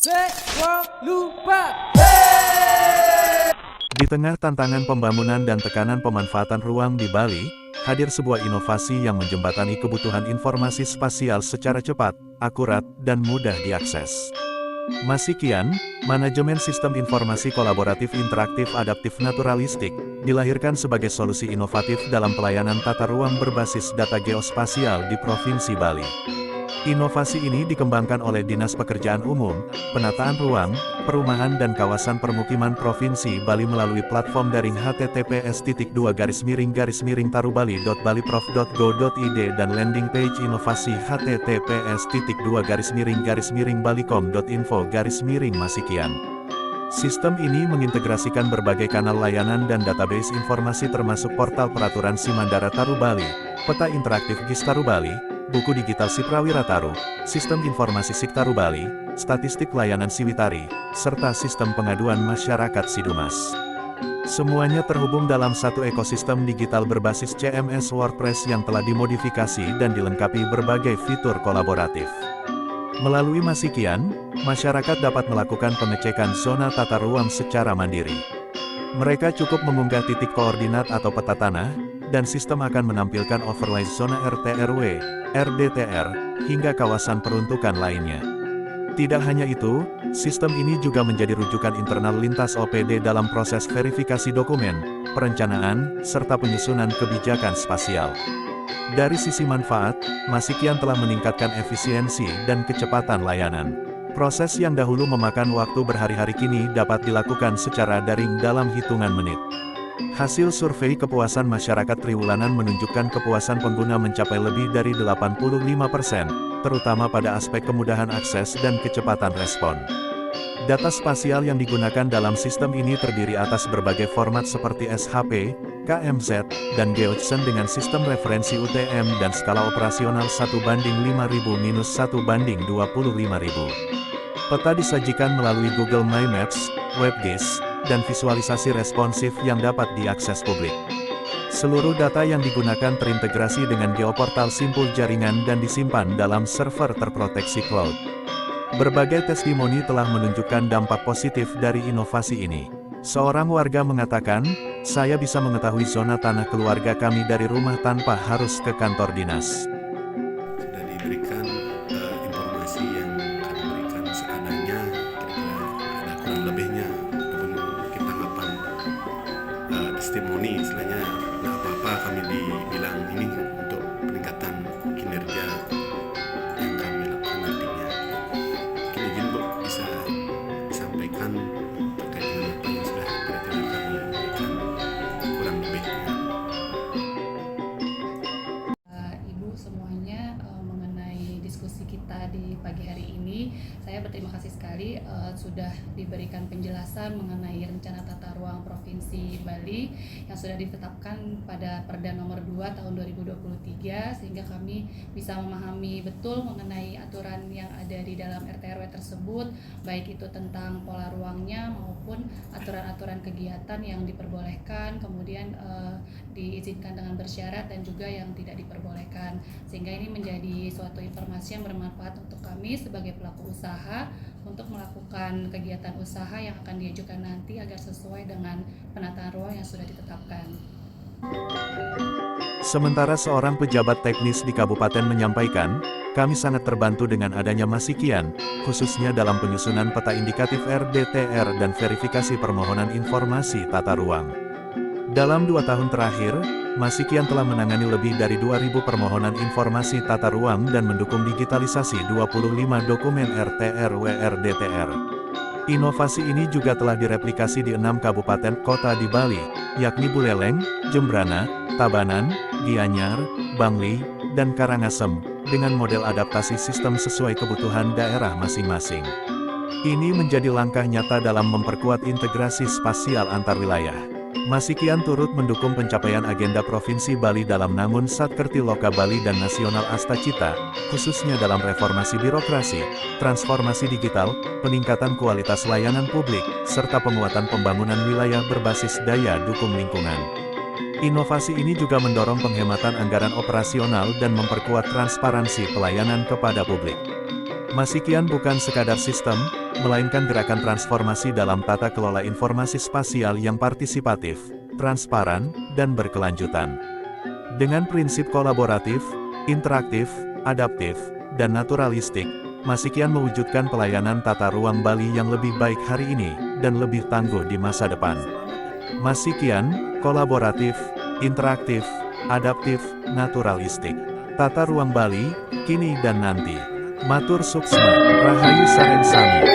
Di tengah tantangan pembangunan dan tekanan pemanfaatan ruang di Bali, hadir sebuah inovasi yang menjembatani kebutuhan informasi spasial secara cepat, akurat, dan mudah diakses. Masikian, Manajemen Sistem Informasi Kolaboratif Interaktif Adaptif Naturalistik, dilahirkan sebagai solusi inovatif dalam pelayanan tata ruang berbasis data geospasial di Provinsi Bali. Inovasi ini dikembangkan oleh Dinas Pekerjaan Umum, Penataan Ruang, Perumahan dan Kawasan Permukiman Provinsi Bali melalui platform daring https://tarubali.baliprof.go.id dan landing page inovasi https://balikom.info/masikian. Sistem ini mengintegrasikan berbagai kanal layanan dan database informasi termasuk portal peraturan Simandara Taru Bali, peta interaktif GIS Taru Bali, buku digital Siprawira Taru, sistem informasi SIK Taru Bali, statistik layanan Siwitari, serta sistem pengaduan masyarakat Sidumas. Semuanya terhubung dalam satu ekosistem digital berbasis CMS WordPress yang telah dimodifikasi dan dilengkapi berbagai fitur kolaboratif. Melalui Masikian, masyarakat dapat melakukan pengecekan zona tata ruang secara mandiri. Mereka cukup mengunggah titik koordinat atau peta tanah, dan sistem akan menampilkan overlay zona RT/RW, RDTR, hingga kawasan peruntukan lainnya. Tidak hanya itu, sistem ini juga menjadi rujukan internal lintas OPD dalam proses verifikasi dokumen, perencanaan, serta penyusunan kebijakan spasial. Dari sisi manfaat, Masikian telah meningkatkan efisiensi dan kecepatan layanan. Proses yang dahulu memakan waktu berhari-hari kini dapat dilakukan secara daring dalam hitungan menit. Hasil survei kepuasan masyarakat triwulanan menunjukkan kepuasan pengguna mencapai lebih dari 85%, terutama pada aspek kemudahan akses dan kecepatan respon. Data spasial yang digunakan dalam sistem ini terdiri atas berbagai format seperti SHP, KMZ, dan GeoJSON dengan sistem referensi UTM dan skala operasional 1:5000-1:25.000. Peta disajikan melalui Google My Maps, WebGIS, dan visualisasi responsif yang dapat diakses publik. Seluruh data yang digunakan terintegrasi dengan geoportal simpul jaringan dan disimpan dalam server terproteksi cloud. Berbagai testimoni telah menunjukkan dampak positif dari inovasi ini. Seorang warga mengatakan, "Saya bisa mengetahui zona tanah keluarga kami dari rumah tanpa harus ke kantor dinas." Sudah diberikan informasi yang kami berikan seadanya, kira-kira ada kurang lebihnya, mungkin tanggapan testimoni, istilahnya nggak apa-apa kami dibilang ini untuk peningkatan kinerja yang kami lakukan nantinya. Mungkin izin Bu bisa disampaikan terkait dengan apa yang sudah kira-kira kami berikan kurang lebihnya. Ibu semuanya, mengenai diskusi kita di pagi hari ini, saya berterima kasih sekali sudah diberikan penjelasan mengenai rencana tata ruang Provinsi Bali yang sudah ditetapkan pada Perda nomor 2 tahun 2023, sehingga kami bisa memahami betul mengenai aturan yang ada di dalam RT/RW tersebut, baik itu tentang pola ruangnya maupun aturan-aturan kegiatan yang diperbolehkan, kemudian diizinkan dengan bersyarat dan juga yang tidak diperbolehkan, sehingga ini menjadi suatu informasi yang bermanfaat untuk kami sebagai pelaku usaha untuk melakukan kegiatan usaha yang akan diajukan nanti agar sesuai dengan penataan ruang yang sudah ditetapkan. Sementara seorang pejabat teknis di kabupaten menyampaikan, "Kami sangat terbantu dengan adanya Masikian, khususnya dalam penyusunan peta indikatif RDTR dan verifikasi permohonan informasi tata ruang. Dalam 2 tahun terakhir, Masikian telah menangani lebih dari 2.000 permohonan informasi tata ruang dan mendukung digitalisasi 25 dokumen RT/RW RDTR. Inovasi ini juga telah direplikasi di 6 kabupaten kota di Bali, yakni Buleleng, Jembrana, Tabanan, Gianyar, Bangli, dan Karangasem, dengan model adaptasi sistem sesuai kebutuhan daerah masing-masing. Ini menjadi langkah nyata dalam memperkuat integrasi spasial antar wilayah. Masikian turut mendukung pencapaian agenda Provinsi Bali dalam Nangun Satkerti Loka Bali dan Nasional Astacita, khususnya dalam reformasi birokrasi, transformasi digital, peningkatan kualitas layanan publik, serta penguatan pembangunan wilayah berbasis daya dukung lingkungan. Inovasi ini juga mendorong penghematan anggaran operasional dan memperkuat transparansi pelayanan kepada publik. Masikian bukan sekadar sistem, melainkan gerakan transformasi dalam tata kelola informasi spasial yang partisipatif, transparan, dan berkelanjutan. Dengan prinsip kolaboratif, interaktif, adaptif, dan naturalistik, Masikian mewujudkan pelayanan tata ruang Bali yang lebih baik hari ini, dan lebih tangguh di masa depan. Masikian, kolaboratif, interaktif, adaptif, naturalistik. Tata ruang Bali, kini dan nanti. Matur Suksma, Rahayu Sareng Sami.